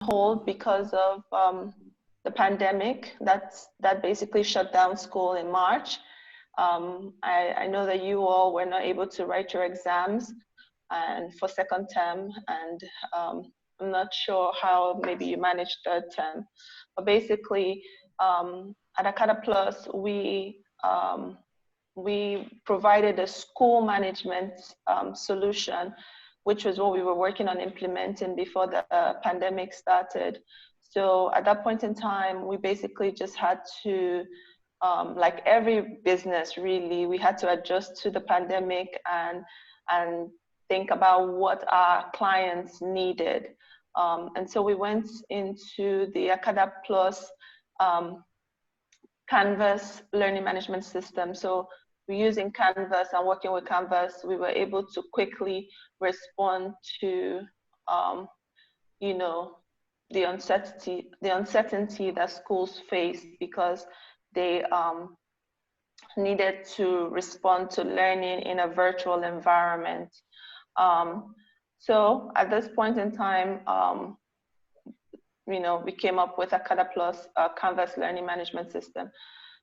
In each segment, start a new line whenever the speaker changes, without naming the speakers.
hold because of the pandemic that basically shut down school in March. I know that you all were not able to write your exams and for second term, and I'm not sure how maybe you managed third term, but basically at Acada Plus, we provided a school management solution, which was what we were working on implementing before the pandemic started. So at that point in time, we basically just had to, like every business really, we had to adjust to the pandemic and think about what our clients needed. And so we went into the Acada Plus Canvas learning management system. So we're using Canvas and working with Canvas, we were able to quickly respond to, you know, the uncertainty that schools face because they needed to respond to learning in a virtual environment. So at this point in time, you know, we came up with Acada Plus Canvas learning management system.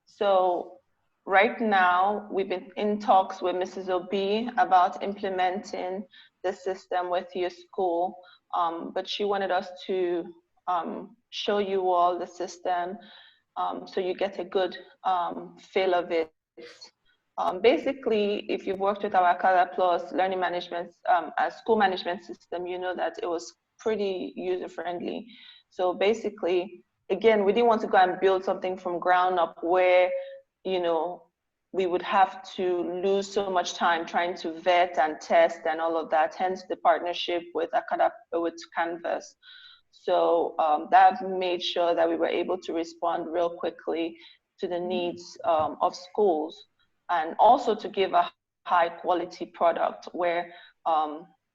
So right now, we've been in talks with Mrs. Obi about implementing the system with your school, but she wanted us to show you all the system so you get a good feel of it. Basically, if you've worked with our Acada Plus learning management, school management system, you know that it was pretty user-friendly. So basically, again, we didn't want to go and build something from ground up where, you know, we would have to lose so much time trying to vet and test and all of that, hence the partnership with Acada, with Canvas. So that made sure that we were able to respond real quickly to the needs of schools, and also to give a high quality product where,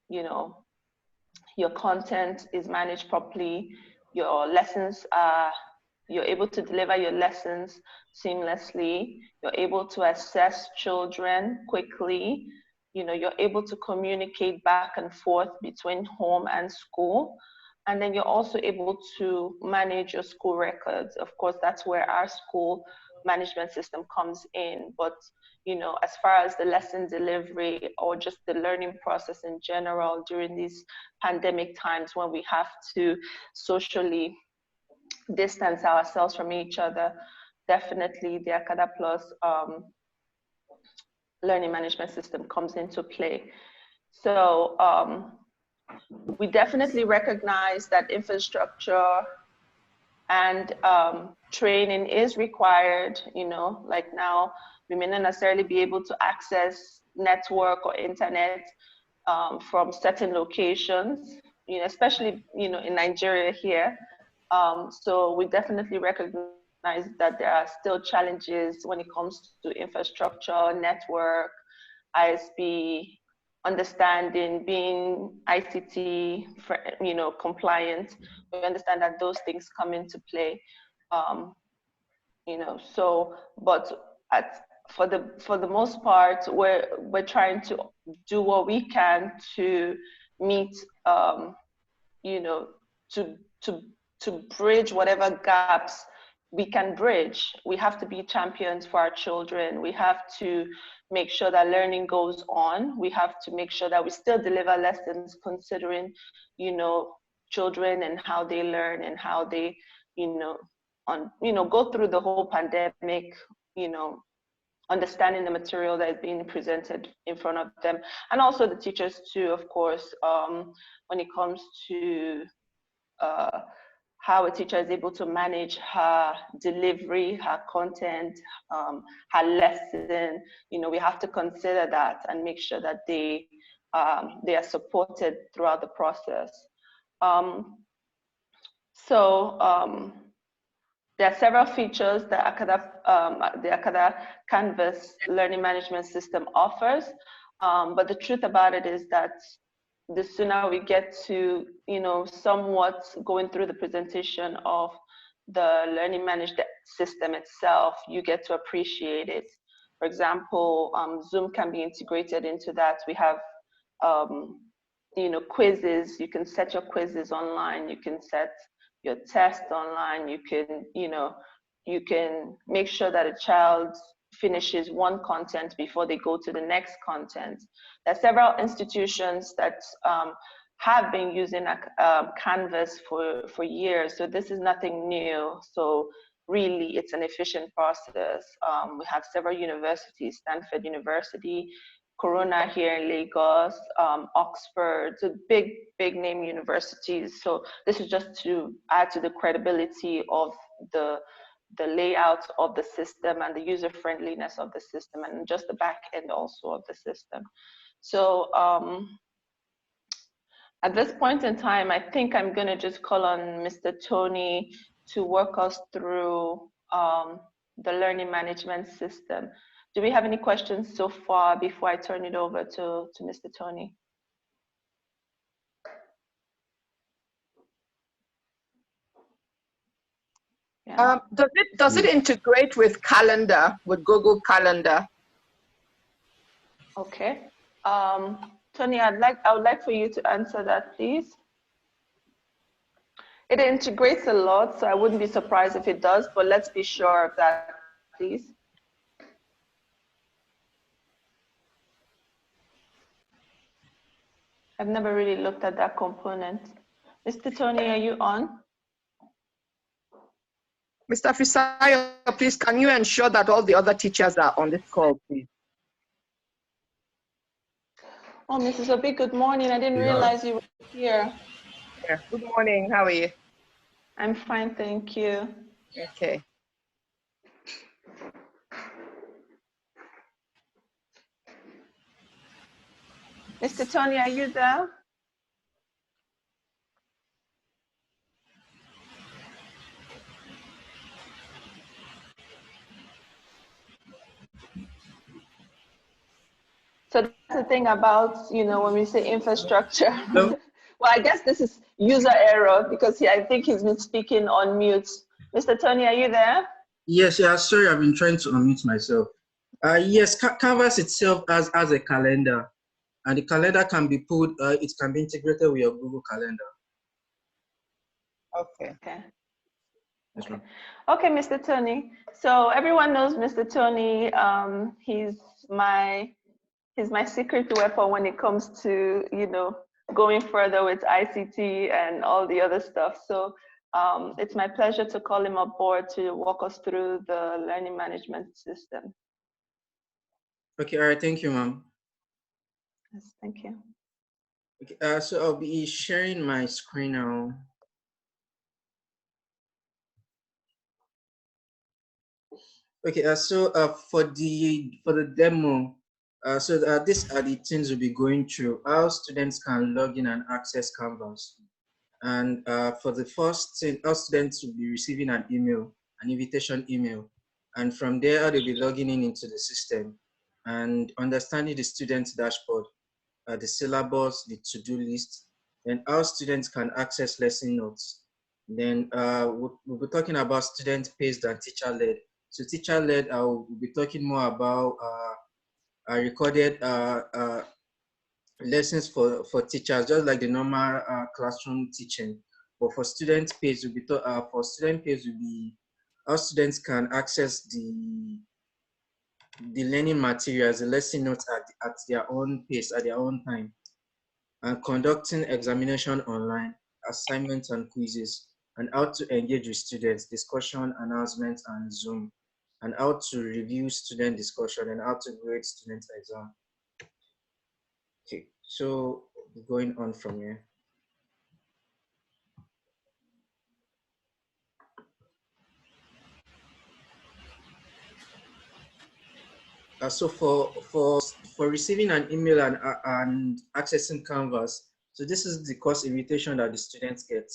you know, your content is managed properly, your lessons are, you're able to deliver your lessons seamlessly, you're able to assess children quickly, you know, you're able to communicate back and forth between home and school. And then you're also able to manage your school records. Of course, that's where our school management system comes in. But, you know, as far as the lesson delivery or just the learning process in general during these pandemic times when we have to socially distance ourselves from each other, definitely the Acada Plus learning management system comes into play. So we definitely recognize that infrastructure and training is required. You know, like now we may not necessarily be able to access network or internet from certain locations, you know, especially, you know, in Nigeria here. So we definitely recognize that there are still challenges when it comes to infrastructure, network, ISP, understanding, being ICT, you know, compliant. We understand that those things come into play, you know. So, but for the most part, we're trying to do what we can to meet, you know, to bridge whatever gaps we can bridge. We have to be champions for our children. We have to make sure that learning goes on. We have to make sure that we still deliver lessons considering, you know, children and how they learn and how they, you know, go through the whole pandemic, you know, understanding the material that is being presented in front of them. And also the teachers too, of course, when it comes to how a teacher is able to manage her delivery, her content, her lesson. You know, we have to consider that and make sure that they are supported throughout the process. There are several features that the Acada Canvas learning management system offers, but the truth about it is that the sooner we get to, you know, somewhat going through the presentation of the learning management system itself, you get to appreciate it. For example, Zoom can be integrated into that. We have, you know, quizzes. You can set your quizzes online. You can set your test online. You can, you can make sure that a child finishes one content before they go to the next content. There are several institutions that have been using Canvas for years, so this is nothing new. So really, it's an efficient process. We have several universities, Stanford University, Corona here in Lagos, Oxford, so big name universities. So this is just to add to the credibility of the layout of the system and the user friendliness of the system, and just the back end also of the system. So at this point in time, I think I'm going to just call on Mr. Tony to work us through the learning management system. Do we have any questions so far before I turn it over to Mr. Tony? Yeah.
Does it integrate with Calendar, with Google Calendar?
Okay. Tony, I would like for you to answer that, please. It integrates a lot, so I wouldn't be surprised if it does, but let's be sure of that, please. I've never really looked at that component. Mr. Tony, are you on?
Mr. Fisayo, please, can you ensure that all the other teachers are on this call, please?
Oh, Mrs. Obi, good morning. I didn't realize you were here.
Yeah. Good morning. How are you?
I'm fine, thank you.
Okay.
Mr. Tony, are you there? So that's the thing about, when we say infrastructure.
Hello?
Well, I guess this is user error because I think he's been speaking on mute. Mr. Tony, are you there?
Yes, yeah, sorry, I've been trying to unmute myself. Yes, Canvas itself has a calendar, and the calendar can be it can be integrated with your Google Calendar.
Okay.
Okay. Okay. Okay, Mr. Tony. So everyone knows Mr. Tony. He's my secret weapon when it comes to, going further with ICT and all the other stuff. So it's my pleasure to call him aboard to walk us through the learning management system.
Okay, all right, thank you, ma'am.
Yes, thank you.
Okay, so I'll be sharing my screen now. Okay, so for the demo, these are the things we'll be going through. How students can log in and access Canvas. And for the first thing, our students will be receiving an invitation email. And from there, they'll be logging into the system and understanding the student's dashboard, the syllabus, the to-do list, and how students can access lesson notes. Then we'll be talking about student-paced and teacher-led. So teacher-led, we'll be talking more about recorded lessons for teachers, just like the normal classroom teaching. But for student page, will be how students can access the learning materials, the lesson notes at their own pace, at their own time, and conducting examination online, assignments and quizzes, and how to engage with students, discussion, announcements, and Zoom, and how to review student discussion and how to grade student exam. Okay, so going on from here. So for receiving an email and accessing Canvas, so this is the course invitation that the students get,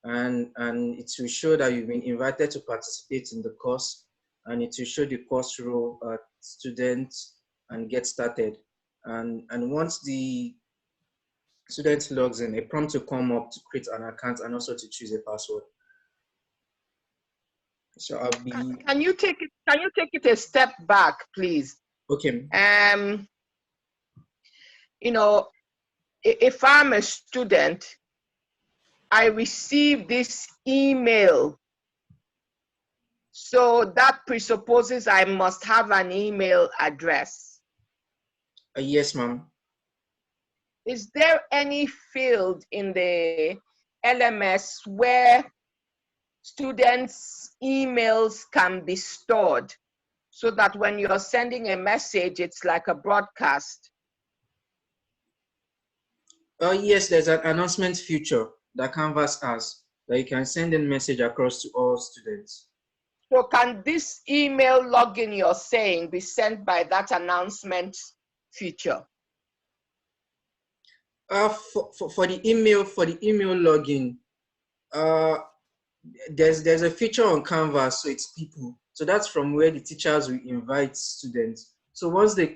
and it will show that you've been invited to participate in the course, and it will show the course role students and get started, and once the student logs in, a prompt will come up to create an account and also to choose a password. So I'll be.
Can you take it a step back, please?
Okay.
If I'm a student I received this email. So that presupposes I must have an email address.
Yes, ma'am.
Is there any field in the LMS where students' emails can be stored so that when you're sending a message, it's like a broadcast?
Yes, there's an announcement feature that Canvas has that you can send a message across to all students.
So can this email login you're saying be sent by that announcement feature?
For the email login, there's a feature on Canvas, so it's people. So that's from where the teachers will invite students. So once they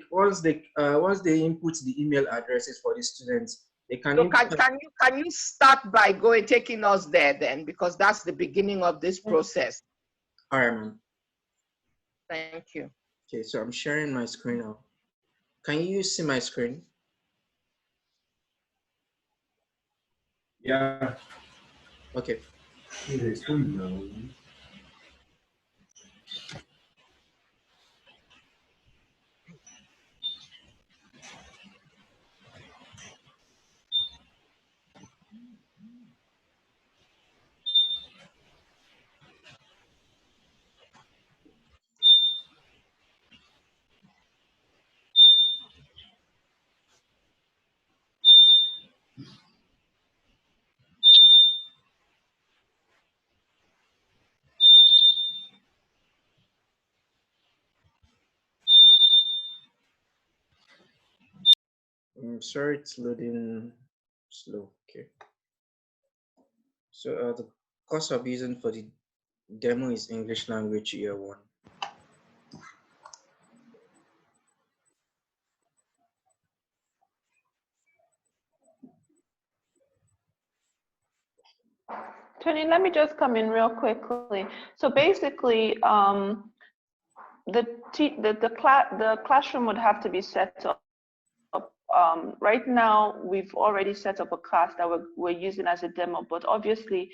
input the email addresses for the students, they can.
So can you start by taking us there then, because that's the beginning of this process.
All right, ma'am.
Thank you.
Okay, so I'm sharing my screen now. Can you see my screen?
Yeah.
Okay. I'm sorry, it's loading slow. Okay. So the course I'll be using for the demo is English Language Year 1.
Tony, let me just come in real quickly. So basically, the classroom would have to be set up. Right now, we've already set up a class that we're using as a demo, but obviously,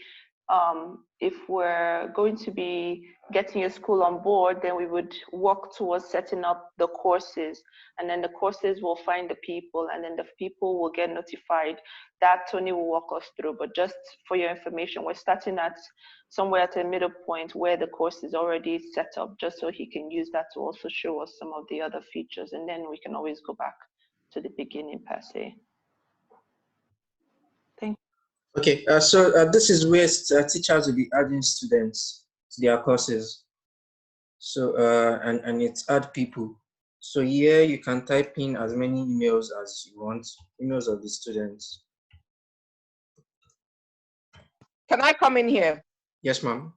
if we're going to be getting a school on board, then we would work towards setting up the courses, and then the courses will find the people, and then the people will get notified. That Tony will walk us through. But just for your information, we're starting at somewhere at a middle point where the course is already set up, just so he can use that to also show us some of the other features, and then we can always go back to the beginning per se. Thank you.
Okay, so this is where teachers will be adding students to their courses. So and it's add people. So here you can type in as many emails as you want, emails of the students.
Can I come in here?
Yes, ma'am.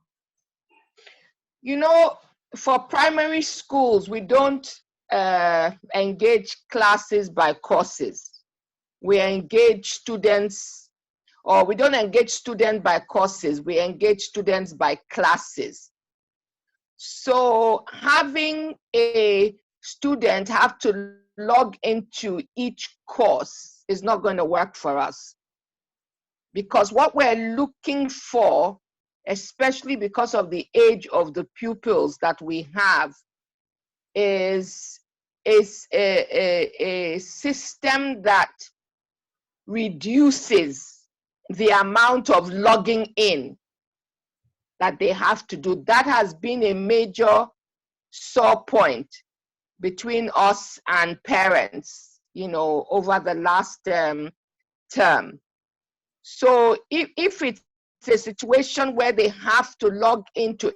You know, for primary schools, we don't engage classes by courses. We engage students, or we don't engage students by courses, we engage students by classes. So having a student have to log into each course is not going to work for us. Because what we're looking for, especially because of the age of the pupils that we have, is a system that reduces the amount of logging in that they have to do. That has been a major sore point between us and parents, you know, over the last term. So if it's a situation where they have to log into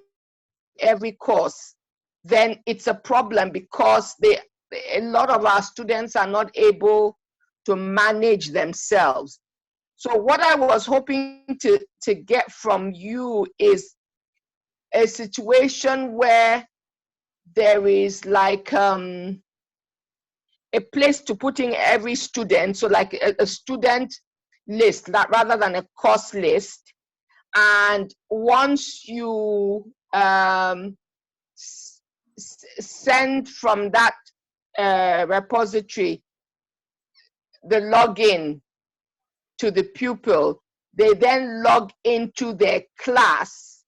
every course, then it's a problem, because a lot of our students are not able to manage themselves. So what I was hoping to get from you is a situation where there is like a place to put in every student, so like a student list, that rather than a course list. And once you send from that repository the login to the pupil, they then log into their class,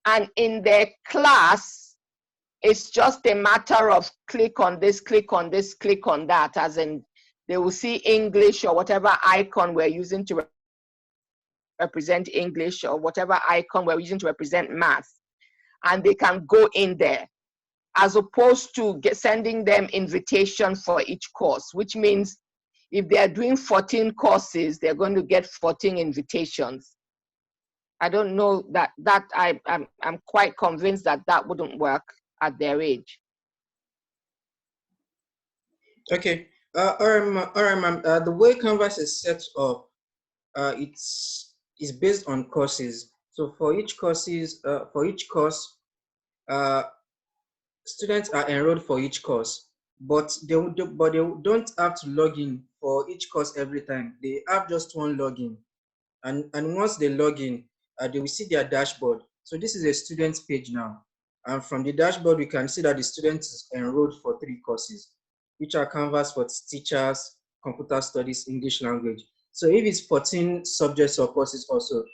and in their class, it's just a matter of click on this, click on this, click on that, as in they will see English or whatever icon we're using to represent English, or whatever icon we're using to represent math, and they can go in there, as opposed to sending them invitation for each course, which means if they're doing 14 courses, they're going to get 14 invitations. I don't know I'm quite convinced that that wouldn't work at their age.
Okay. All right, ma'am. The way Canvas is set up, it's based on courses. So for each course, students are enrolled for each course, but they don't have to log in for each course every time. They have just one login, and once they log in, they will see their dashboard. So this is a student's page now, and from the dashboard we can see that the student is enrolled for 3 courses, which are Canvas for teachers, computer studies, English language. So if it's 14 subjects or courses also,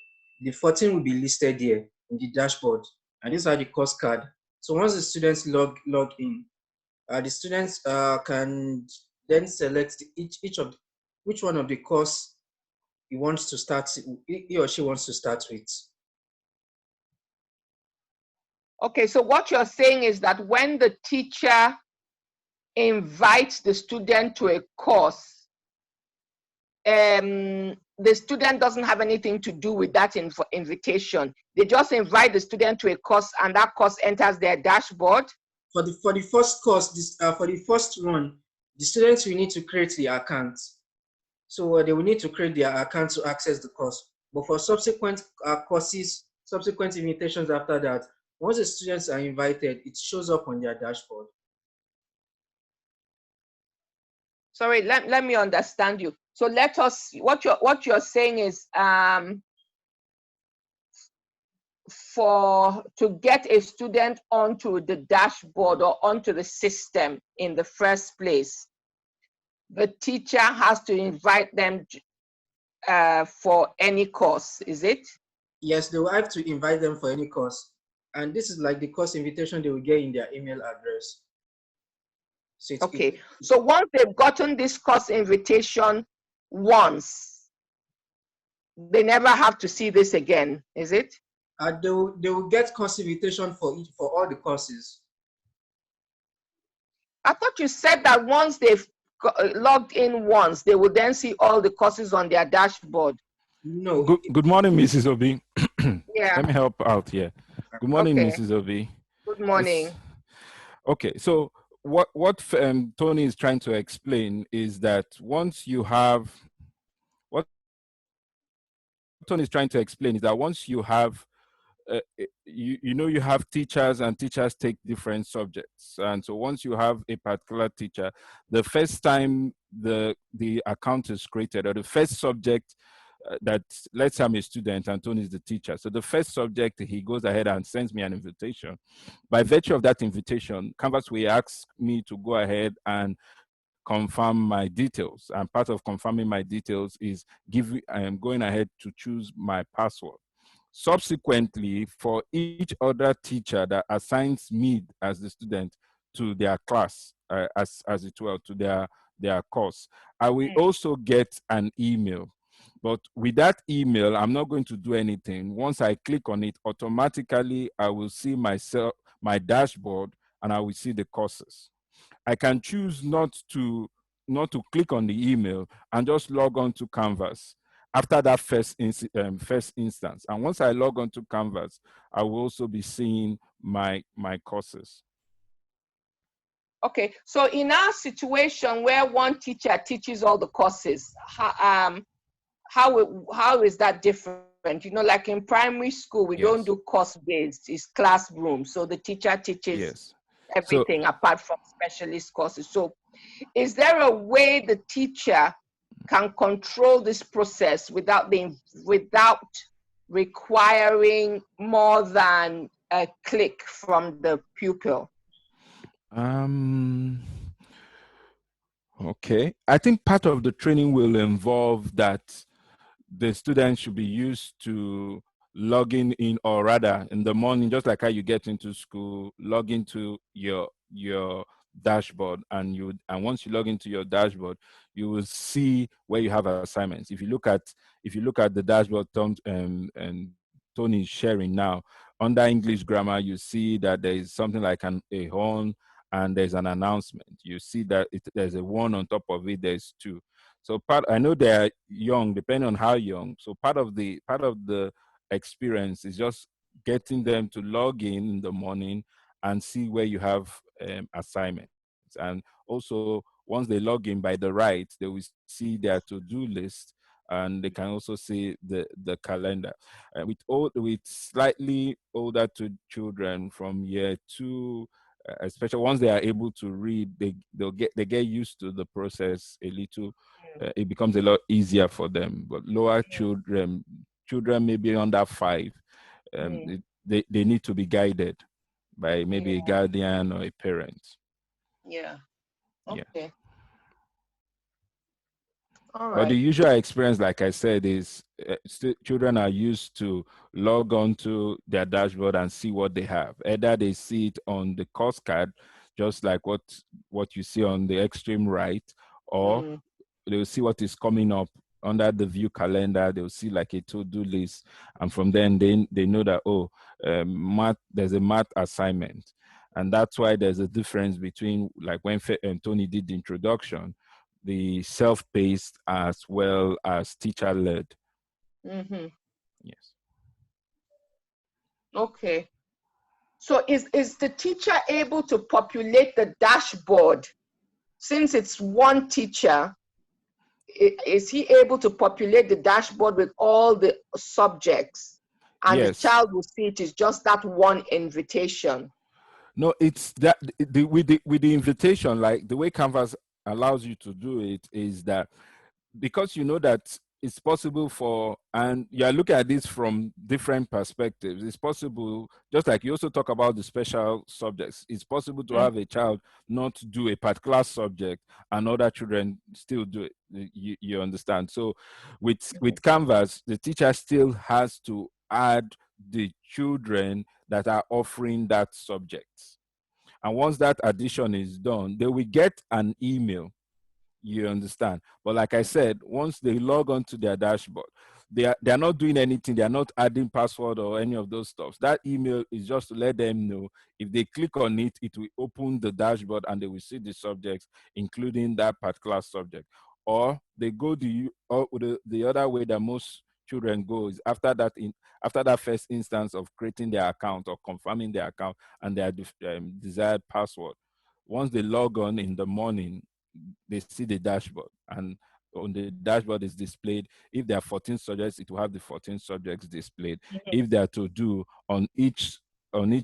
the 14 will be listed here in the dashboard, and these are the course card. So once the students log in, the students can then select which one of the course he or she wants to start with.
Okay, so what you're saying is that when the teacher invites the student to a course, the student doesn't have anything to do with that invitation. They just invite the student to a course, and that course enters their dashboard.
For the first course, for the first one, the students will need to create the account. So they will need to create their account to access the course. But for subsequent courses, subsequent invitations after that, once the students are invited, it shows up on their dashboard.
Sorry, let me understand you. So let us, what you're saying is, to get a student onto the dashboard or onto the system in the first place, the teacher has to invite them for any course, is it?
Yes, they will have to invite them for any course. And this is like the course invitation they will get in their email address. So
okay, so once they've gotten this course invitation once, they never have to see this again, is it?
They will get course invitation for all the courses.
I thought you said that once they've logged in once, they will then see all the courses on their dashboard.
No.
Good morning, Mrs. Obi.
Yeah.
Let me help out here. Good morning,
Okay.
Mrs. Obi.
Good morning.
Okay, so what Tony is trying to explain is that once you have, what Tony is trying to explain is that once you have, you have teachers, and teachers take different subjects. And so once you have a particular teacher, the first time the account is created, or the first subject that, let's say I'm a student and Tony is the teacher. So the first subject, he goes ahead and sends me an invitation. By virtue of that invitation, Canvas will ask me to go ahead and confirm my details. And part of confirming my details is going ahead to choose my password. Subsequently, for each other teacher that assigns me as the student to their class, as it were, to their course, I will also get an email. But with that email, I'm not going to do anything. Once I click on it, automatically I will see my dashboard, and I will see the courses. I can choose not to click on the email and just log on to Canvas after that first instance. And once I log on to Canvas, I will also be seeing my courses.
Okay, so in our situation where one teacher teaches all the courses, how is that different? You know, like in primary school, we don't do course-based, it's classroom. So the teacher teaches everything apart from specialist courses. So is there a way the teacher can control this process without requiring more than a click from the pupil?
Okay, I think part of the training will involve that the students should be used to logging in, or rather in the morning, just like how you get into school, log into your dashboard, and once you log into your dashboard, you will see where you have assignments. If you look at the dashboard and Tony is sharing now, under English grammar, you see that there is something like a horn, and there's an announcement. You see that there's a 1 on top of it, there's 2. So I know they are young, depending on how young. So part of the experience is just getting them to log in the morning and see where you have assignments. And also, once they log in, by the right, they will see their to-do list, and they can also see the calendar. With slightly older children from year 2, especially once they are able to read, they get used to the process a little. It becomes a lot easier for them. But lower children maybe under 5, they need to be guided by maybe a guardian or a parent.
Yeah. Okay.
Yeah.
All right.
But the usual experience, like I said, is children are used to log on to their dashboard and see what they have. Either they see it on the course card, just like what you see on the extreme right, or they'll see what is coming up under the view calendar. They'll see like a to-do list, and from then they know that, oh, math, there's a math assignment. And that's why there's a difference between, like when Tony did the introduction, the self-paced as well as teacher-led. Yes.
Okay. So is the teacher able to populate the dashboard? Since it's one teacher, is he able to populate the dashboard with all the subjects? And
Yes.
the child will see it is just that one invitation.
No, it's that with the invitation, like the way Canvas allows you to do it is that, because you know that it's possible for, and you're looking at this from different perspectives. It's possible, just like you also talk about the special subjects, it's possible to have a child not do a particular subject and other children still do it. You understand? So with Canvas, the teacher still has to add the children that are offering that subject. And once that addition is done, they will get an email. You understand? But like I said, once they log on to their dashboard, they are not doing anything. They are not adding password or any of those stuff. That email is just to let them know. If they click on it, it will open the dashboard and they will see the subjects, including that particular subject. Or they go the other way that most children go is after that first instance of creating their account or confirming their account and their desired password. Once they log on in the morning, they see the dashboard, and on the dashboard is displayed. If there are 14 subjects, it will have the 14 subjects displayed. If they are to do on each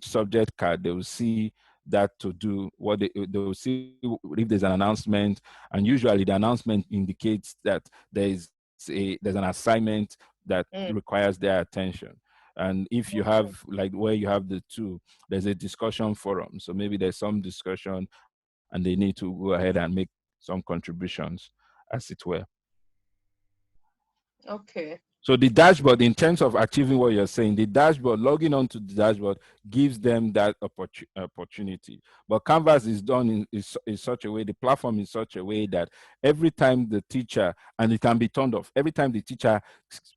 subject card, they will see that to do what they will see if there's an announcement, and usually the announcement indicates that there's an assignment that requires their attention. And if you have, like where you have the 2, there's a discussion forum. So maybe there's some discussion and they need to go ahead and make some contributions, as it were.
Okay.
So the dashboard, in terms of achieving what you're saying, the dashboard, logging onto the dashboard gives them that opportunity. But Canvas is done in such a way, the platform is such a way that every time the teacher, and it can be turned off, every time the teacher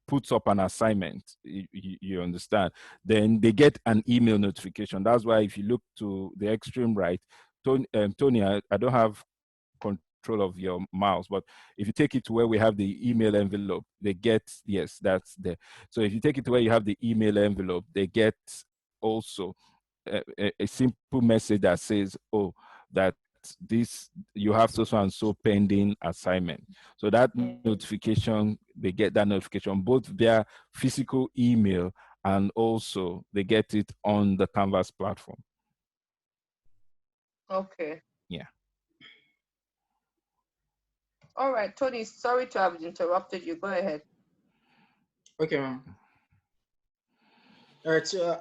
puts up an assignment, you understand, then they get an email notification. That's why if you look to the extreme right, Tony, I don't have control of your mouse, but if you take it to where we have the email envelope, they get, yes, that's there. So if you take it to where you have the email envelope, they get also a simple message that says, oh, that you have so and so pending assignment. So that notification, they get that notification both via physical email, and also they get it on the Canvas platform.
Okay.
Yeah.
All right, Tony, sorry to have interrupted you. Go ahead.
Okay, ma'am. All right, so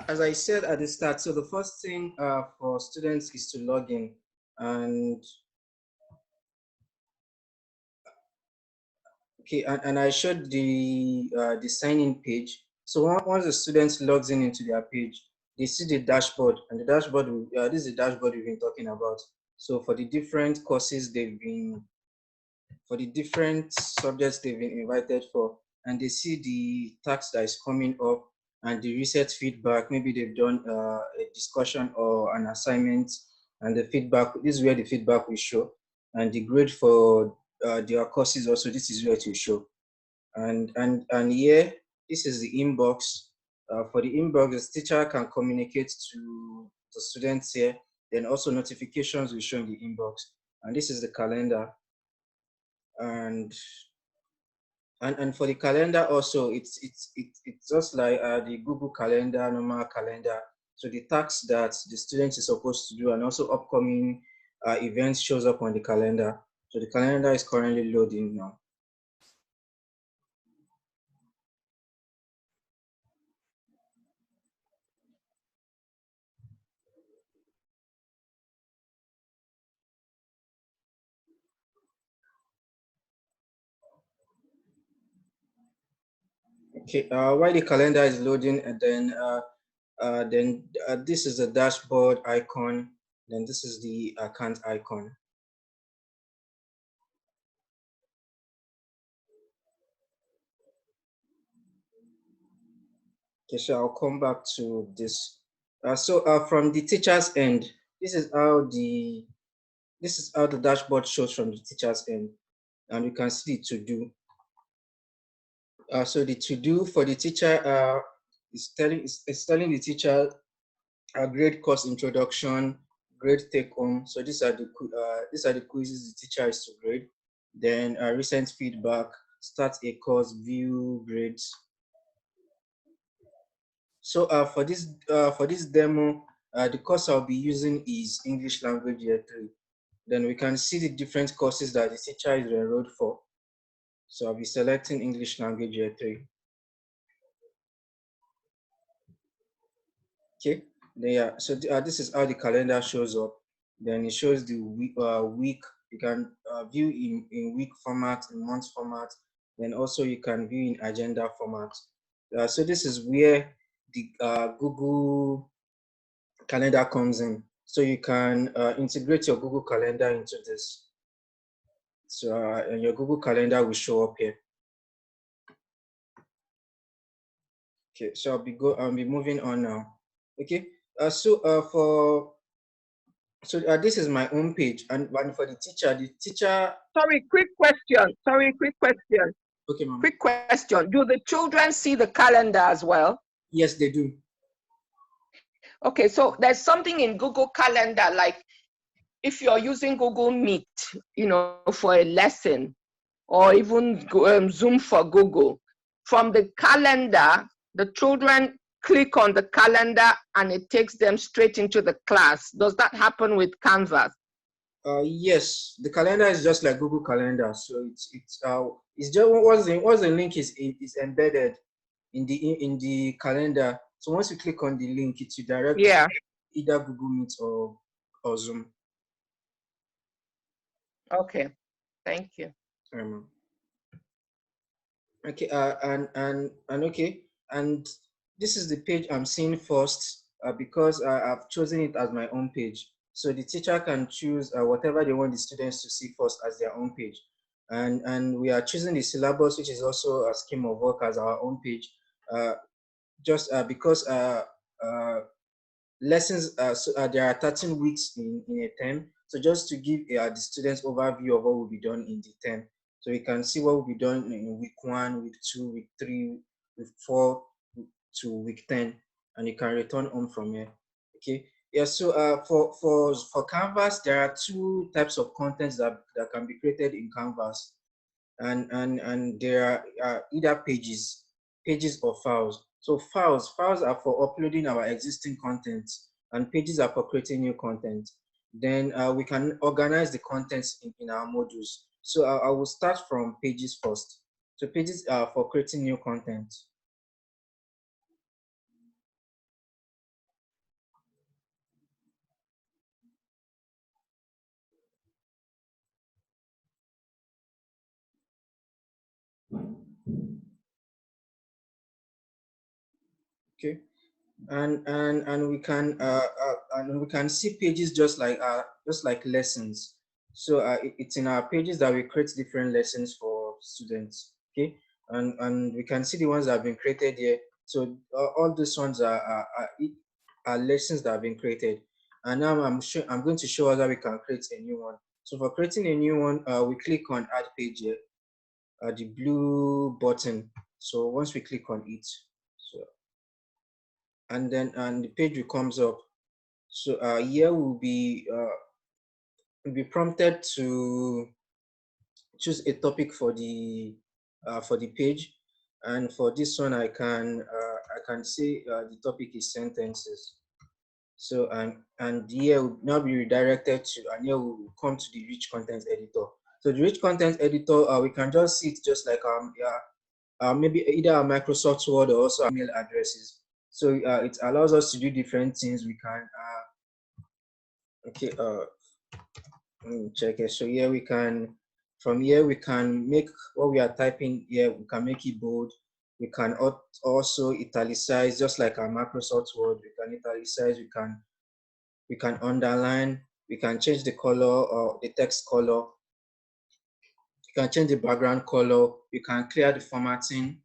as I said at the start, so the first thing for students is to log in. And Okay, and I showed the sign-in page. So once the students logs in into their page, they see the dashboard, and the dashboard, this is the dashboard we've been talking about. So for the different courses for the different subjects they've been invited for, and they see the task that is coming up and the research feedback. Maybe they've done a discussion or an assignment, and the feedback, this is where the feedback will show. And the grade for their courses also, this is where it will show. And here, this is the inbox. For the inbox, the teacher can communicate to the students here. Then also notifications will show in the inbox. And this is the calendar. And and for the calendar also, it's just like the Google Calendar, normal calendar. So the tasks that the student is supposed to do and also upcoming events shows up on the calendar. So the calendar is currently loading now. Okay, while the calendar is loading, and then this is the dashboard icon. Then this is the account icon. Okay, so I'll come back to this. From the teacher's end, this is how the dashboard shows from the teacher's end, and you can see the to-do. So the to-do for the teacher is telling the teacher a grade course introduction, grade take home. So these are the quizzes the teacher is to grade. Then recent feedback, start a course, view grades. So for this demo, the course I'll be using is English Language Year 3. Then we can see the different courses that the teacher is enrolled for. So I'll be selecting English Language Year 3. Okay, then, yeah, so this is how the calendar shows up. Then it shows the week. You can view in week format, in month format. Then also you can view in agenda format. So this is where the Google Calendar comes in. So you can integrate your Google Calendar into this. So and your Google Calendar will show up here. Okay, so I'll be moving on now. Okay, this is my own page, and for the teacher.
Sorry, quick question.
Okay, ma'am.
Quick question. Do the children see the calendar as well?
Yes, they do.
Okay, so there's something in Google Calendar, like if you're using Google Meet, for a lesson, or even Zoom for Google, from the calendar, the children click on the calendar and it takes them straight into the class. Does that happen with Canvas?
Yes, the calendar is just like Google Calendar. So it's just once the link is embedded in the calendar. So once you click on the link, it will direct either Google Meet or Zoom.
Okay, thank you.
Okay, and this is the page I'm seeing first because I've chosen it as my own page. So the teacher can choose whatever they want the students to see first as their own page. And we are choosing the syllabus, which is also a scheme of work, as our own page, just because lessons, there are 13 weeks in a term. So just to give the students overview of what will be done in the term. So we can see what will be done in week 1, week 2, week 3, week 4 to week 10, and you can return home from here. Okay. Yeah. So for Canvas, there are 2 types of contents that can be created in Canvas, and there are either pages or files. So files are for uploading our existing content, and pages are for creating new content. Then we can organize the contents in our modules. So I will start from pages first. So pages are for creating new content. Okay. And we can see pages just like lessons. So it's in our pages that we create different lessons for students. Okay, and we can see the ones that have been created here. So all these ones are lessons that have been created. And now I'm going to show us how we can create a new one. So for creating a new one, we click on add page here, the blue button. So once we click on it, so and the page will comes up. So here we'll be prompted to choose a topic for the page, and for this one I can say the topic is sentences. So and here will now be redirected to, and here we'll come to the rich content editor. So the rich content editor, we can just see it just like maybe either a Microsoft Word or also email addresses. So it allows us to do different things. We can okay, let me check it. So here we can, from here we can make what we are typing here, we can make it bold. We can also italicize, just like our Microsoft Word. We can italicize, we can underline, we can change the color or the text color. You can change the background color. You can clear the formatting.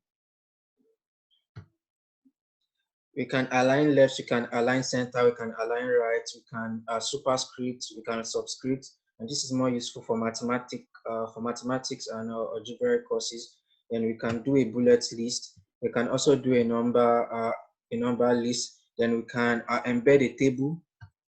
We can align left, we can align center, we can align right, we can superscript, we can subscript, and this is more useful for mathematics and algebraic courses. Then we can do a bullet list. We can also do a number list. Then we can embed a table.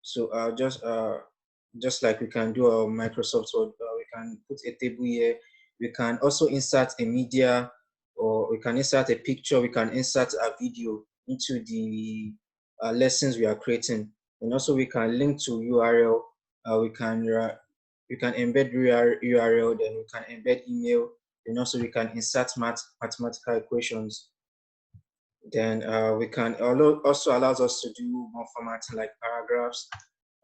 So just like we can do a Microsoft Word, we can put a table here. We can also insert a media, or we can insert a picture. We can insert a video into the lessons we are creating, and also we can link to URL. We can embed URL, then we can embed email, and also we can insert mathematical equations. Then we can also allows us to do more formatting like paragraphs.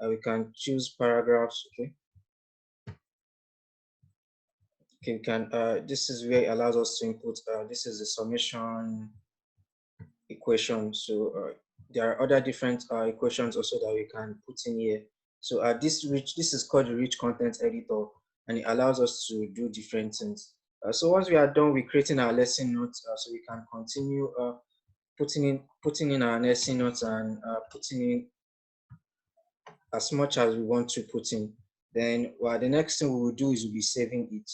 We can choose paragraphs. Okay, we can. This is where it allows us to input. This is the summation equation. So there are other different equations also that we can put in here. So this is called the rich content editor, and it allows us to do different things. So once we are done with creating our lesson notes, so we can continue putting in our lesson notes and putting in as much as we want to put in. Then the next thing we will do is we'll be saving it.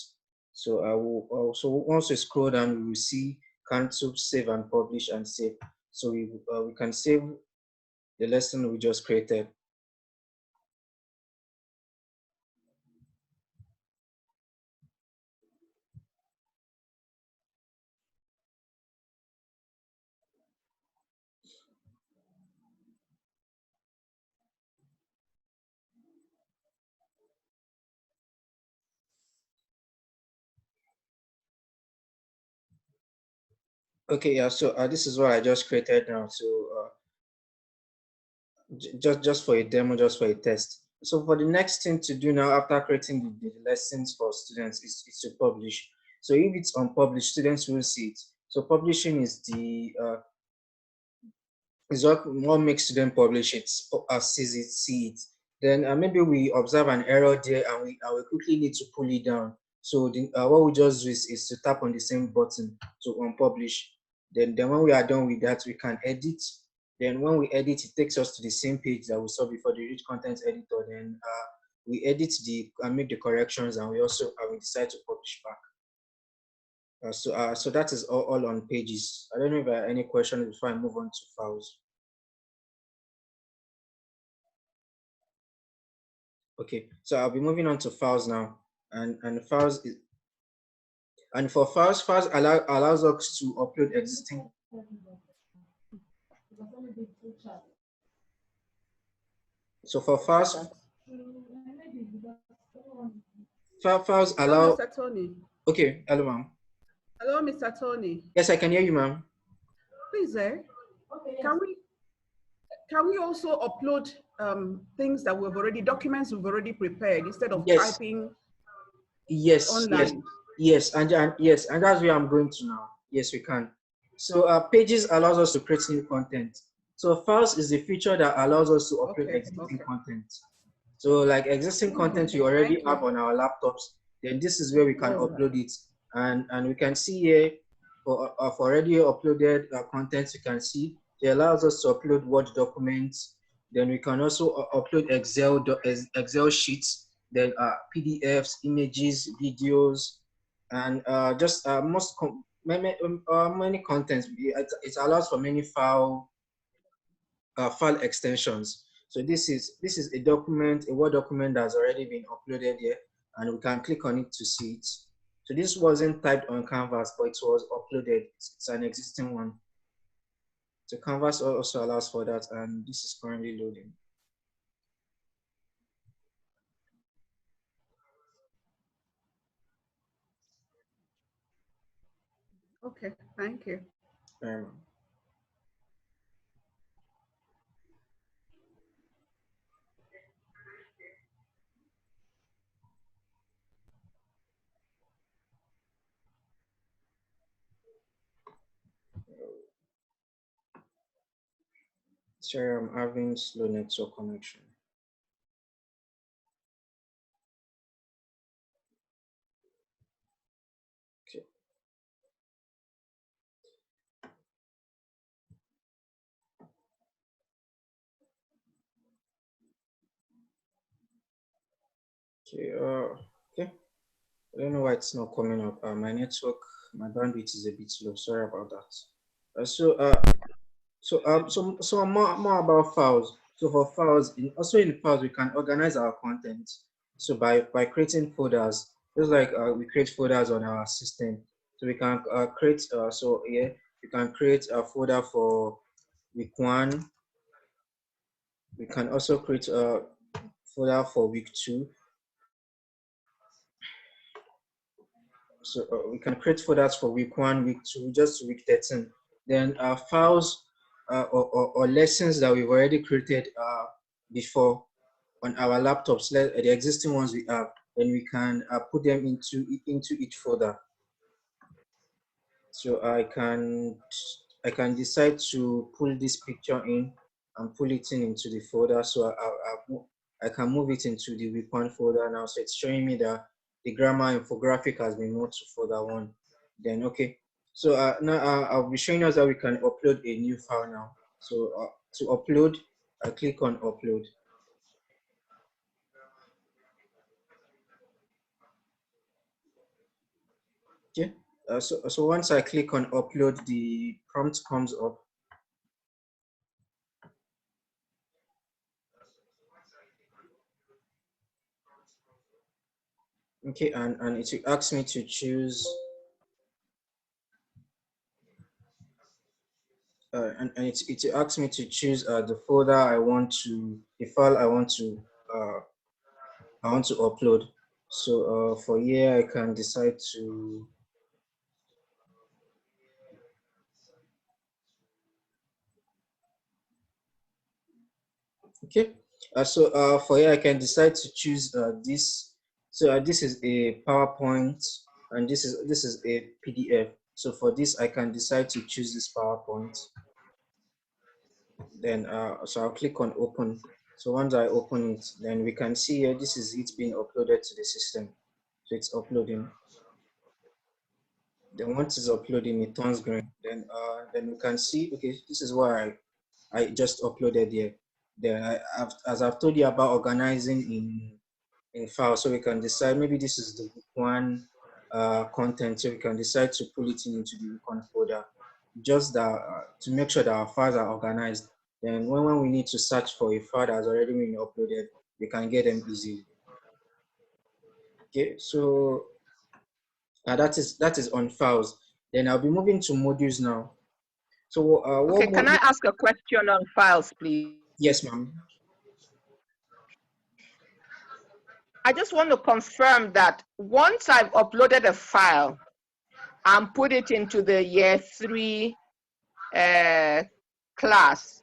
So I will so once we scroll down, we will see cancel, save, and publish and save. So we can save the lesson we just created. Okay, yeah, so this is what I just created now. So just for a demo, just for a test. So for the next thing to do now after creating the lessons for students is to publish. So if it's unpublished, students will see it. So publishing is the is what makes students publish it, see it. Then maybe we observe an error there and we quickly need to pull it down. So what we just do is to tap on the same button to unpublish. Then when we are done with that, we can edit. Then when we edit, it takes us to the same page that we saw before, the rich content editor. Then we edit and make the corrections, and we also we decide to publish back. So that is all on pages. I don't know if there are any questions before I move on to files. Okay, so I'll be moving on to files now, and files is, and for files allows us to upload existing. So for files allow.
Mr. Tony.
Okay, hello, ma'am.
Hello, Mr. Tony.
Yes, I can hear you, ma'am.
Please, can we also upload things that documents we've already prepared instead of typing
yes
online?
Yes, and that's where I'm going to now. Yes, we can. So pages allows us to create new content. So files is the feature that allows us to upload
Okay,
existing
okay.
content. So like existing content we already
Thank you.
have on our laptops, then this is where we can
All right.
upload it. And we can see here for already uploaded content, you can see it allows us to upload Word documents. Then we can also upload Excel sheets, then PDFs, images, videos, and just many contents. It allows for many file extensions. So this is a document, a Word document that's already been uploaded here, and we can click on it to see it. So this wasn't typed on Canvas, but it was uploaded. It's an existing one. So Canvas also allows for that, and this is currently loading.
Okay, thank you.
Sorry, I'm having slow network connection. Okay. Okay. Okay. I don't know why it's not coming up. My network, my bandwidth is a bit slow. Sorry about that. So more about files. So for files, also in files, we can organize our content. So by creating folders, just like we create folders on our system. So we can create. So yeah, you can create a folder for week 1. We can also create a folder for week 2. So we can create folders for week 1, week 2, just to week 13. Then files or lessons that we've already created before on our laptops, the existing ones we have, then we can put them into each folder. So I can decide to pull this picture in and pull it into the folder. So I can move it into the week 1 folder now. So it's showing me that the grammar infographic has been moved to folder 1. Then okay. So now I'll be showing us that we can upload a new file now. So to upload, I click on upload. Okay. So once I click on upload, the prompt comes up. Okay, and it asks me to choose, and it asks me to choose the folder I want to, the file I want to upload. So for here, I can decide to. Okay, so for here, I can decide to choose this. So this is a PowerPoint, and this is a PDF. So for this, I can decide to choose this PowerPoint. Then so I'll click on open. So once I open it, then we can see here, this is it being uploaded to the system. So it's uploading. Then once it's uploading, it turns green. Then we can see, okay, this is what I just uploaded here. Then as I've told you about organizing in files, so we can decide, maybe this is the week 1 content, so we can decide to pull it into the week 1 folder, just that to make sure that our files are organized. Then when we need to search for a file that has already been uploaded, we can get them easily. Okay, so that is on files. Then I'll be moving to modules now. So
okay, can I ask a question on files, please?
Yes, ma'am.
I just want to confirm that once I've uploaded a file and put it into the year 3 class,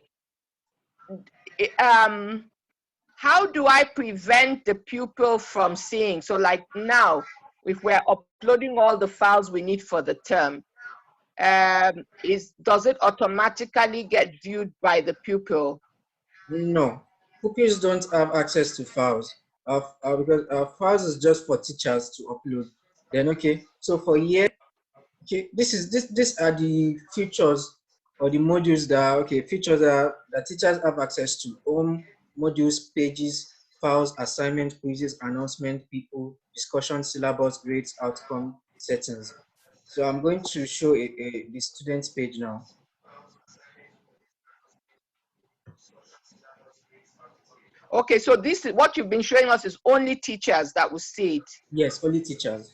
how do I prevent the pupil from seeing? So like now, if we're uploading all the files we need for the term, does it automatically get viewed by the pupil?
No, pupils don't have access to files because files is just for teachers to upload. Then okay, so for here, okay, these are the features or the modules that features that teachers have access to: home, modules, pages, files, assignment, quizzes, announcement, people, discussion, syllabus, grades, outcome, settings. So I'm going to show the students page now.
Okay, so this is what you've been showing us is only teachers that will see it.
Yes, only teachers.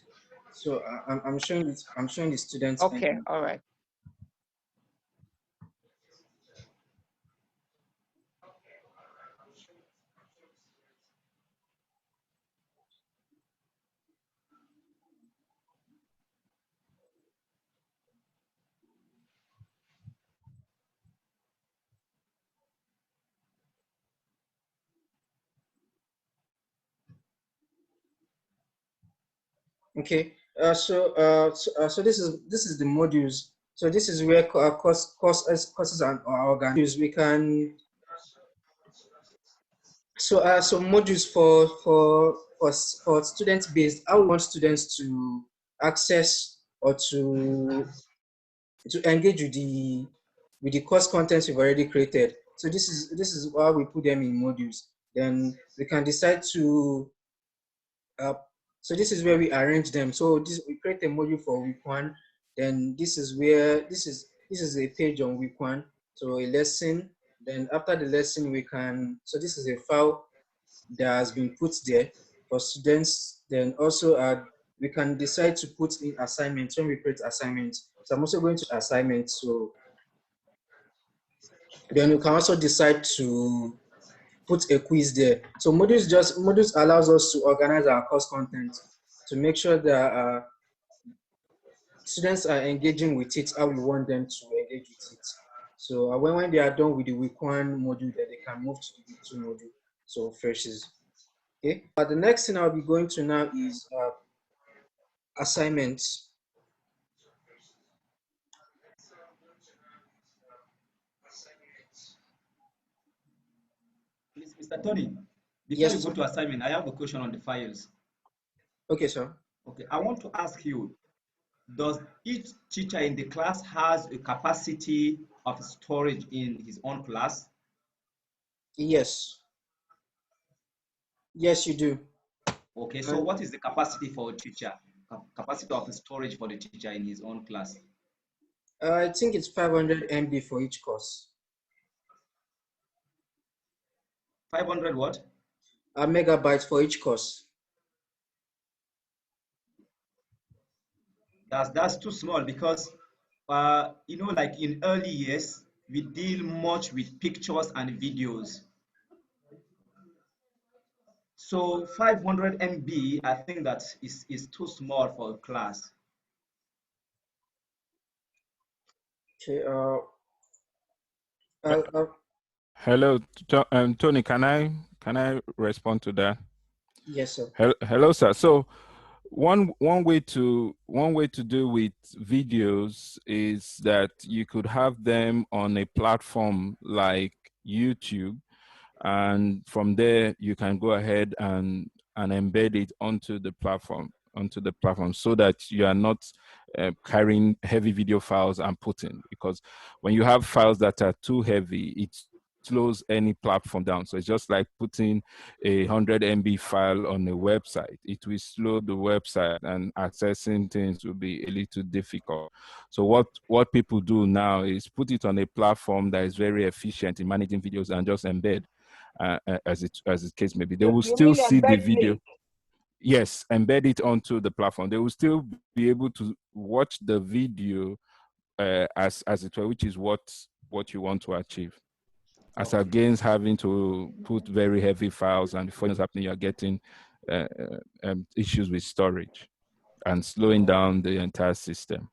So I'm showing it. I'm showing the students.
Okay, all right.
Okay. So this is the modules. So this is where courses and organizations we can. So modules for students based. How we want students to access or to engage with the course contents we've already created. So this is why we put them in modules. Then we can decide to so this is where we arrange them. So we create a module for week 1. Then this is where this is a page on week 1. So a lesson. Then after the lesson we can. So this is a file that has been put there for students. Then also we can decide to put in assignments when we create assignments. So I'm also going to assignments. So then you can also decide to put a quiz there. So modules allows us to organize our course content to make sure that students are engaging with it how we want them to engage with it. So when they are done with the week 1 module, then they can move to the week 2 module. So freshes. Okay. But the next thing I'll be going to now is assignments.
Please, Mr. Tony, before
Yes,
you go
sir.
to assignment, I have a question on the files.
Okay, sir.
Okay, I want to ask you, does each teacher in the class has a capacity of storage in his own class?
Yes. Yes, you do.
Okay, so what is the capacity for a teacher? Capacity of storage for the teacher in his own class?
I think it's 500 MB for each course.
500 what?
Megabytes for each course.
That's too small because you know, like in early years, we deal much with pictures and videos. So 500 MB, I think that is too small for a class.
Okay.
Hello, Tony. Can I respond to that?
Yes, sir.
Hello, sir. So one way to do with videos is that you could have them on a platform like YouTube, and from there you can go ahead and embed it onto the platform so that you are not carrying heavy video files and putting, because when you have files that are too heavy, it slows any platform down. So it's just like putting a 100 MB file on a website. It will slow the website and accessing things will be a little difficult. So what people do now is put it on a platform that is very efficient in managing videos and just embed as the case may be. They will still see the video.
Link.
Yes, embed it onto the platform. They will still be able to watch the video as it were, which is what you want to achieve. As against having to put very heavy files, and before it's happening, you're getting issues with storage and slowing down the entire system.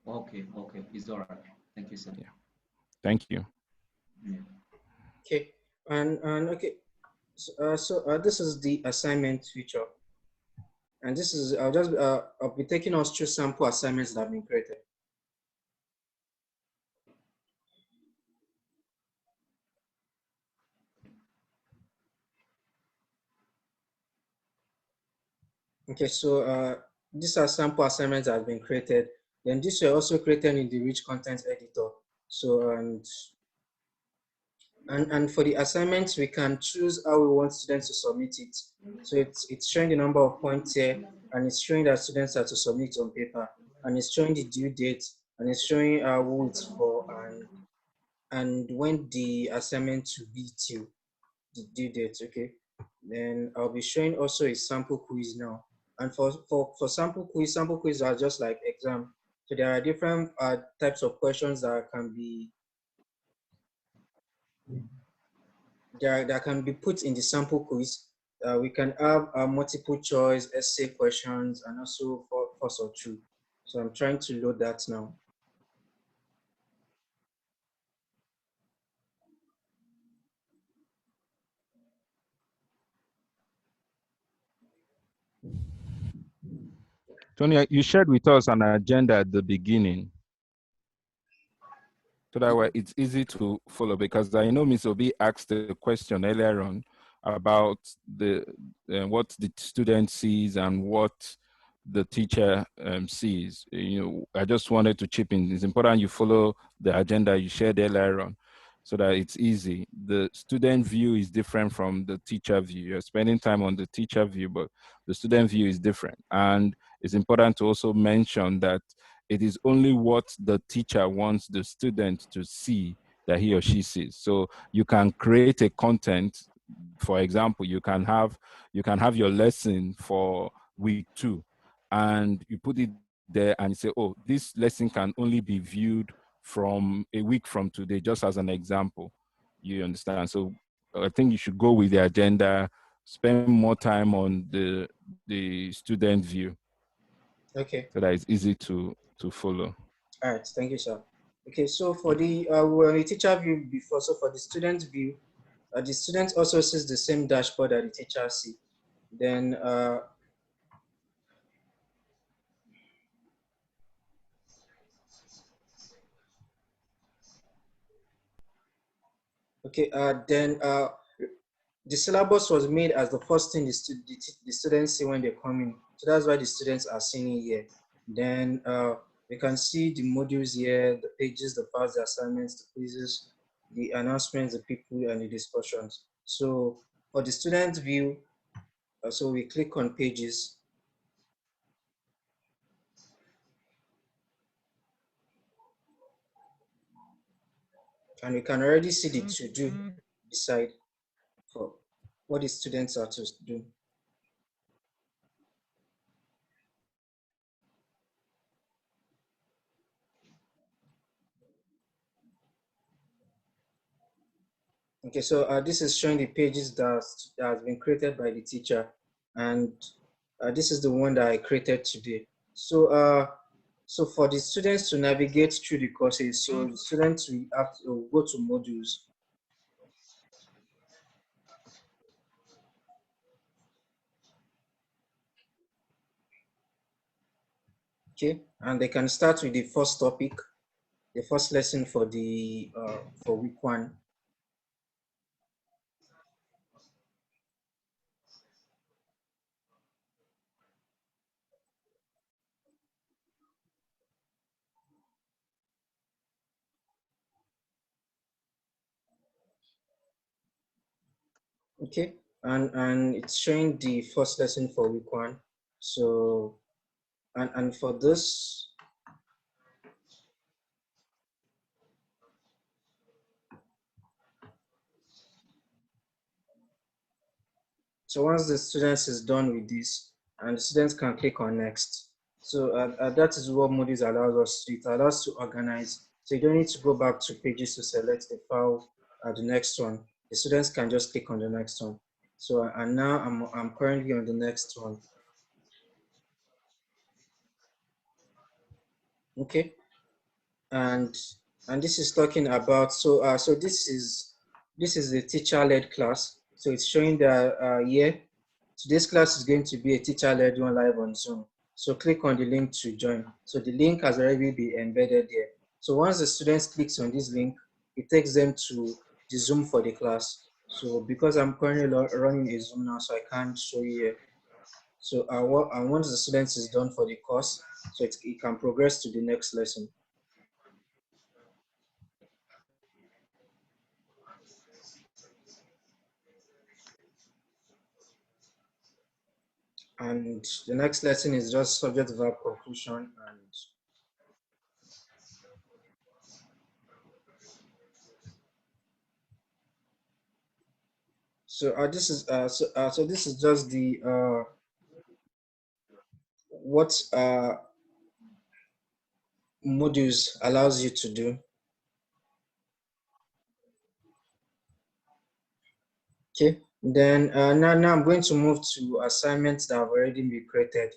Okay, it's all right. Thank you, sir.
Yeah. Thank you.
Yeah.
Okay, and okay, so this is the assignment feature, and this is I'll be taking us through sample assignments that have been created. Okay, so these are sample assignments that have been created. Then these were also created in the rich content editor. So and for the assignments, we can choose how we want students to submit it. So it's showing the number of points here, and it's showing that students are to submit on paper, and it's showing the due date, and it's showing who it's for, and when the assignment will be till the due date. Okay, then I'll be showing also a sample quiz now. And for sample quiz are just like exam. So there are different types of questions that can be that can be put in the sample quiz. We can have multiple choice, essay questions, and also for false or true. So I'm trying to load that now.
Tony, you shared with us an agenda at the beginning, so that way it's easy to follow, because I know Ms. Obi asked a question earlier on about the what the student sees and what the teacher sees. You know, I just wanted to chip in. It's important you follow the agenda you shared earlier on, so that it's easy. The student view is different from the teacher view. You're spending time on the teacher view, but the student view is different. And it's important to also mention that it is only what the teacher wants the student to see that he or she sees. So you can create a content. For example, you can have your lesson for week 2, and you put it there and you say, oh, this lesson can only be viewed from a week from today, just as an example. You understand? So I think you should go with the agenda, spend more time on the student view,
Okay.
so that it's easy to follow.
All right. Thank you, sir. Okay. So for the we were on the teacher view before. So for the student view, the student also sees the same dashboard that the teacher see. Then okay. Then the syllabus was made as the first thing the students see when they come in. So that's why the students are seeing it here. Then we can see the modules here, the pages, the parts, the assignments, the quizzes, the announcements, the people, and the discussions. So for the student view, so we click on pages. And we can already see the to-do beside for what the students are to do. Okay, so this is showing the pages that has been created by the teacher, and this is the one that I created today. So so for the students to navigate through the courses, so the students will have to go to modules. Okay, and they can start with the first topic, the first lesson for the for week 1. Okay, and it's showing the first lesson for week 1. So and for this, so once the students is done with this, and the students can click on next. So that is what Moodys allows us to. It allows us to organize. So you don't need to go back to pages to select the file at the next one. The students can just click on the next one. So and now I'm currently on the next one. Okay, and this is talking about so this is the teacher-led class. So it's showing that today's class is going to be a teacher-led one live on Zoom. So click on the link to join. So the link has already been embedded there. So once the students clicks on this link, it takes them to the Zoom for the class. So because I'm currently running a Zoom now, so I can't show you here. So and once the student is done for the course, so it can progress to the next lesson. And the next lesson is just subject verb conclusion and so this is so this is just the what modules allows you to do. Okay, then now I'm going to move to assignments that have already been created.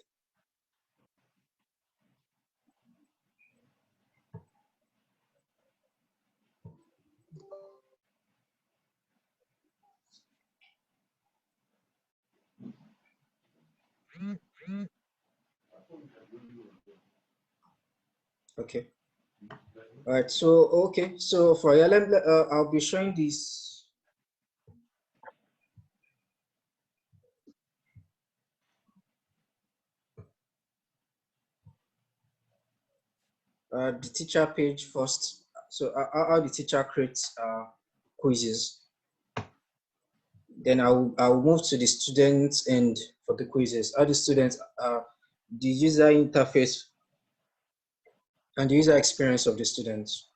Okay. All right. So okay. So for LM, I'll be showing this. The teacher page first. So how the teacher creates quizzes. Then I'll move to the students end for the quizzes. How the students the user interface and the user experience of the students.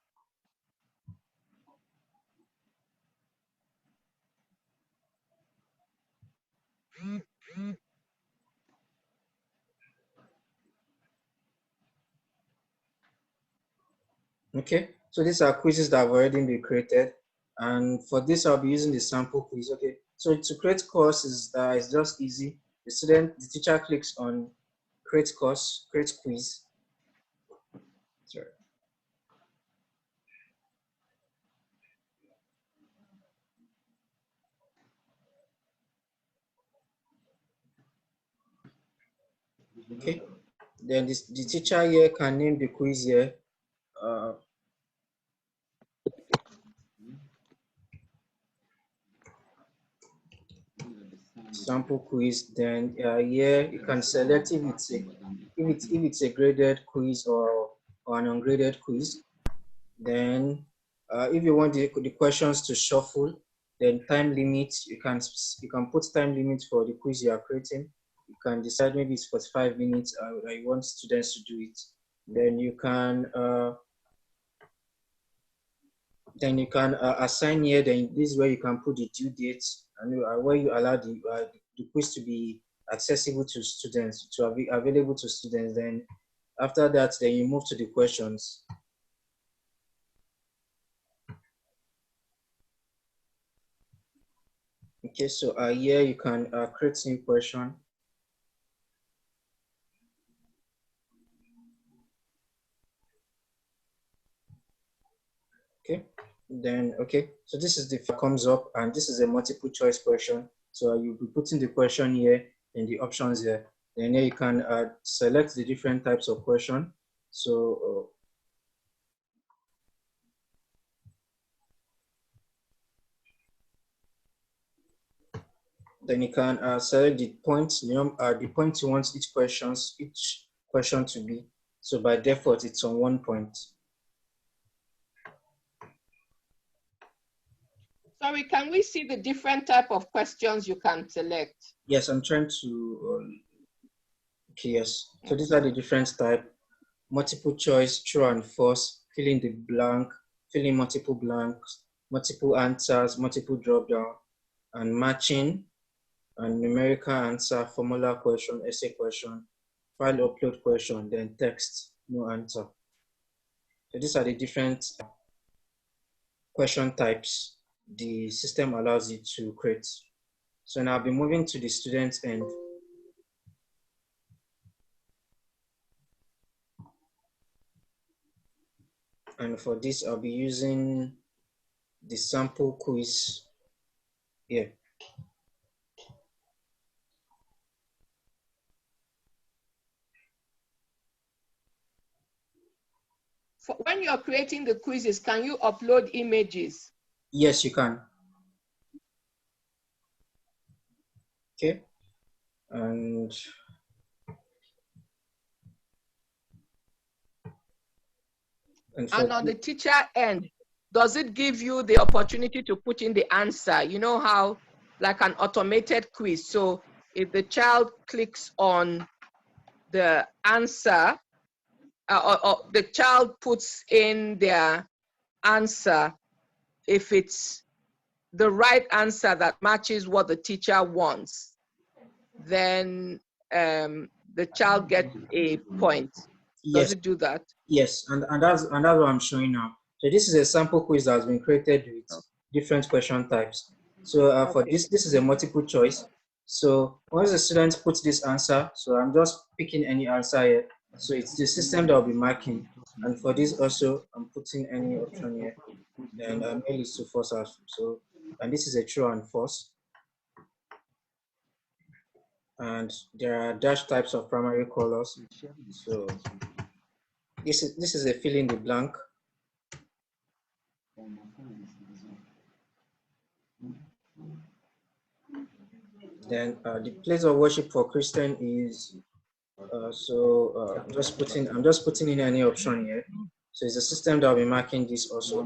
Okay, so these are quizzes that have already been created. And for this, I'll be using the sample quiz. Okay, so to create course is it's just easy. The teacher clicks on create course, create quiz. Sorry. Okay, then the teacher here can name the quiz here. Sample quiz. Then here you can select if it's a graded quiz or an ungraded quiz. Then if you want the questions to shuffle, then time limits, you can put time limits for the quiz you are creating. You can decide maybe it's 45 minutes you want students to do it. Then you can assign here, then this is where you can put the due date and where you allow the quiz to be accessible to students, to be available to students. Then after that, then you move to the questions. Okay, so here you can create new question. Okay, then okay, so this is the comes up, and this is a multiple choice question. So you'll be putting the question here and the options here. Then here you can select the different types of question. So then you can select the points, the points you want each question to be. So by default, it's on 1 point.
Sorry, can we see the different type of questions you can select?
Yes, I'm trying to, okay, yes. So these are the different type: multiple choice, true and false, fill in the blank, fill in multiple blanks, multiple answers, multiple drop down, and matching, and numerical answer, formula question, essay question, file upload question, then text, no answer. So these are the different question types the system allows you to create. So now I'll be moving to the student's end. And for this, I'll be using the sample quiz here.
When you're creating the quizzes, can you upload images?
Yes, you can. Okay. And
And on the teacher end, does it give you the opportunity to put in the answer? You know how, like an automated quiz. So if the child clicks on the answer, or the child puts in their answer, if it's the right answer that matches what the teacher wants, then the child gets a point. Does
yes,
it do that?
yes, and that's what I'm showing now. So this is a sample quiz that has been created with different question types. So for
Okay.
this is a multiple choice. So once the student puts this answer, so I'm just picking any answer here. So it's the system that will be marking. And for this also, I'm putting any option here. Then mail is to false. So, and this is a true and false. And there are dash types of primary colors. So this is a fill in the blank. Then the place of worship for Christian is I'm just putting in any option here. So it's a system that will be marking this also.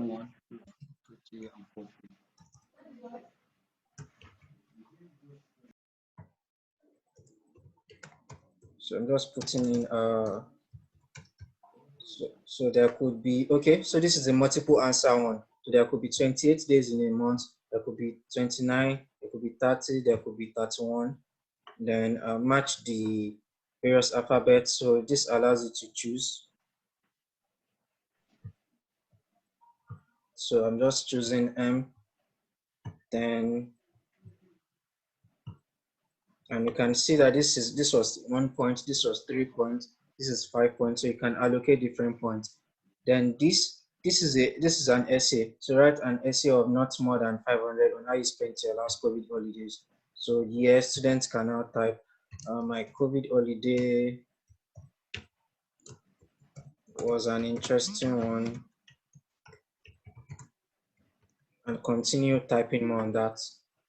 So I'm just putting in so there could be, okay, so this is a multiple answer one. So there could be 28 days in a month, there could be 29, there could be 30, there could be 31. Then match the various alphabets. So this allows you to choose. So I'm just choosing M. Then, and you can see that this was 1 point, this was 3 points, this is 5 points. So you can allocate different points. Then this is an essay. So write an essay of not more than 500 on how you spent your last COVID holidays. So yes, students can now type my COVID holiday was an interesting one, and continue typing more on that.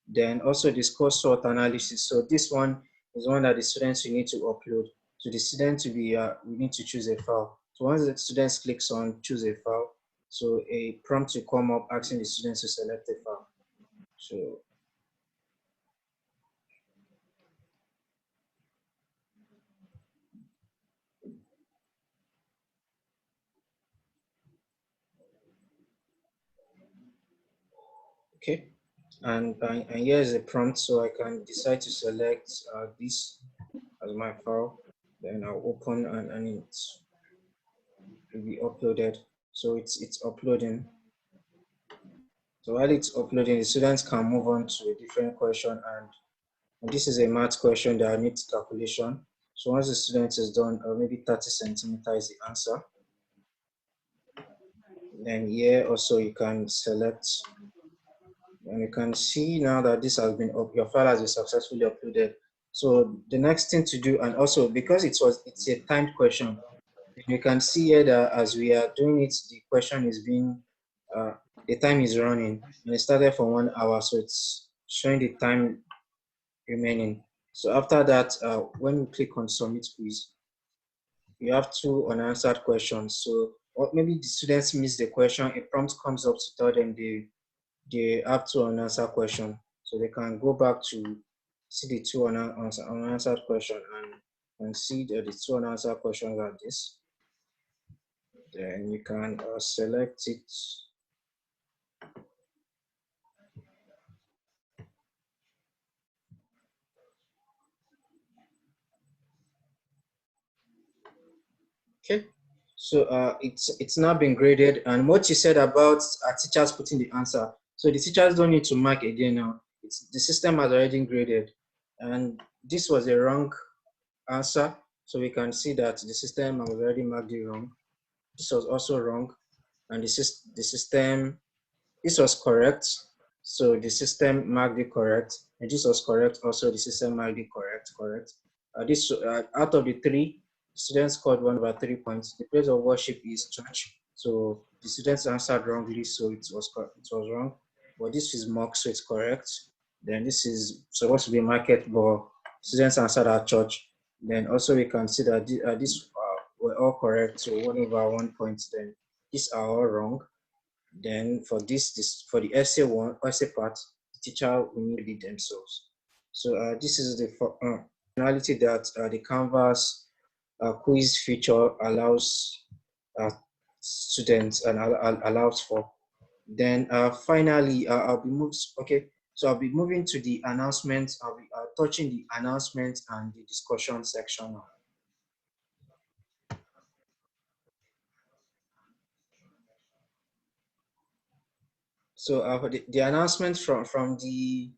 Then also discuss SWOT analysis. So this one is one that the students will need to upload. So the student will be, we need to choose a file. So once the students clicks on choose a file, so a prompt will come up asking the students to select a file. So okay, and here's a prompt, so I can decide to select this as my file. Then I'll open and it will be uploaded. So it's uploading. So while it's uploading, the students can move on to a different question, and this is a math question that needs calculation. So once the student is done, maybe 30 centimeters is the answer. Then here also you can select, and you can see now that this has been up, your file has been successfully uploaded. So the next thing to do, and also because it's a timed question, you can see here that as we are doing it, the question is being, the time is running, and it started for 1 hour, so it's showing the time remaining. So after that, when you click on submit quiz, you have 2 unanswered questions. So or maybe the students miss the question, a prompt comes up to tell them they have 2 unanswered questions. So they can go back to see the 2 unanswered questions and see that the 2 unanswered questions are this. Then you can select it. Okay, so it's now been graded, and what you said about teachers putting the answer, so the teachers don't need to mark again now. The system has already graded, and this was a wrong answer, so we can see that the system has already marked it wrong. This was also wrong, and the system, this was correct, so the system marked it correct, and this was correct also, the system marked it correct. This out of the 3, students scored 1/3 points. The place of worship is church, so the students answered wrongly, so it was wrong. But this is mock, so it's correct. Then this is supposed to be market, but students answered at church. Then also we can see that these were all correct. So 1/1 point. Then these are all wrong. Then for this for the essay part, the teacher will need to read themselves. So this is the functionality that the Canvas quiz feature allows students and allows for. Then finally, I'll be moving to the announcements. I'll be touching the announcements and the discussion section now. So the announcement from the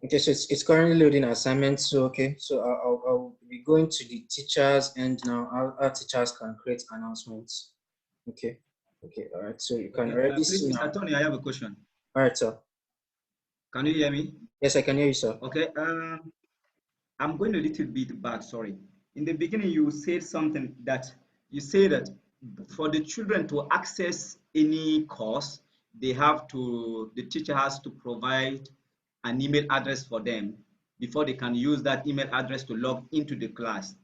okay, so it's currently loading assignments. So okay, so I'll be going to the teachers and now our teachers can create announcements. Okay, all right. So you can already
Please,
see
Mr.
now.
Tony, I have a question.
All right, sir.
Can you hear me?
Yes, I can hear you, sir.
Okay. I'm going a little bit back. Sorry. In the beginning, you said something that you say that for the children to access any course, the teacher has to provide an email address for them before they can use that email address to log into the class.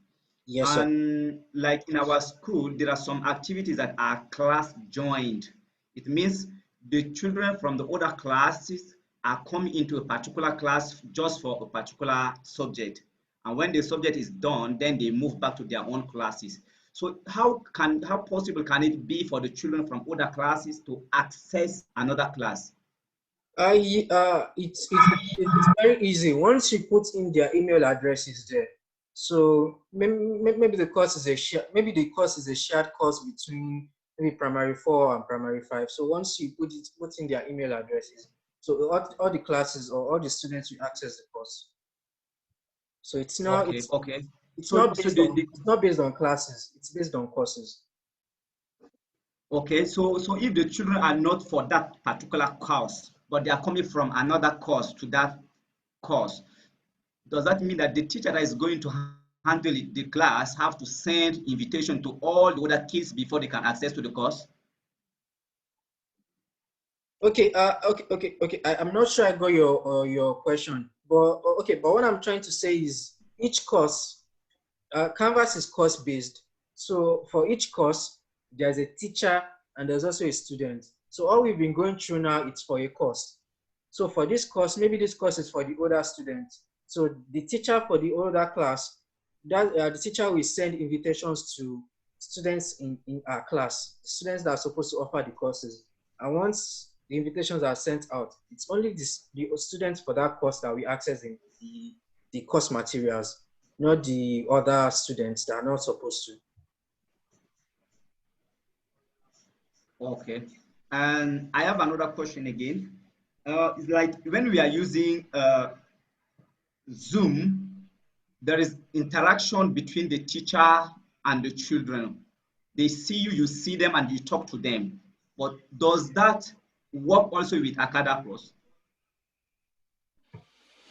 Yes, sir.
And like in our school, there are some activities that are class joined. It means the children from the other classes are coming into a particular class just for a particular subject. And when the subject is done, then they move back to their own classes. So how possible can it be for the children from other classes to access another class?
It's very easy. Once you put in their email addresses there, so maybe the course is a shared course between maybe primary 4 and primary 5. So once you put in their email addresses, so all the classes or all the students will access the course. So it's not
Okay.
It's not based on classes. It's based on courses.
Okay, so if the children are not for that particular course, but they are coming from another course to that course, does that mean that the teacher that is going to handle the class have to send invitation to all the other kids before they can access to the course?
Okay, okay. I'm not sure I got your question, but okay. But what I'm trying to say is each course, Canvas is course based. So for each course, there's a teacher and there's also a student. So all we've been going through now, it's for a course. So for this course, maybe this course is for the older students. So the teacher for the older class, the teacher will send invitations to students in our class, the students that are supposed to offer the courses. And once the invitations are sent out, it's only the students for that course that we access the course materials, not the other students that are not supposed to.
Okay. And I have another question again. It's like when we are using Zoom, there is interaction between the teacher and the children. They see you, you see them, and you talk to them. But does that work also with Acada Plus?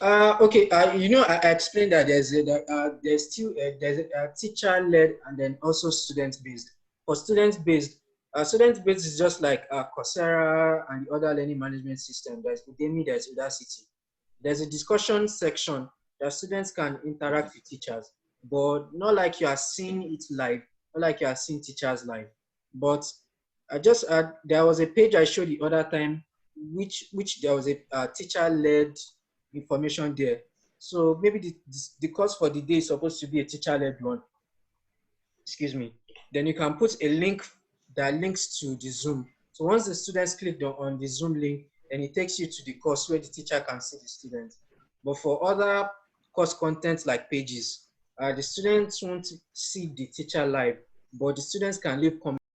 Okay, I explained that there's a teacher-led and then also student-based. For student-based is just like Coursera and the other learning management system. There's Udemy, there's Udacity. There's a discussion section that students can interact with teachers, but not like you are seeing it live, not like you are seeing teachers live. But there was a page I showed the other time, which there was a teacher-led information there. So maybe the course for the day is supposed to be a teacher-led one. Excuse me. Then you can put a link that links to the Zoom. So once the students click on the Zoom link, then it takes you to the course where the teacher can see the students. But for other course content like pages, the students won't see the teacher live, but the students can leave comments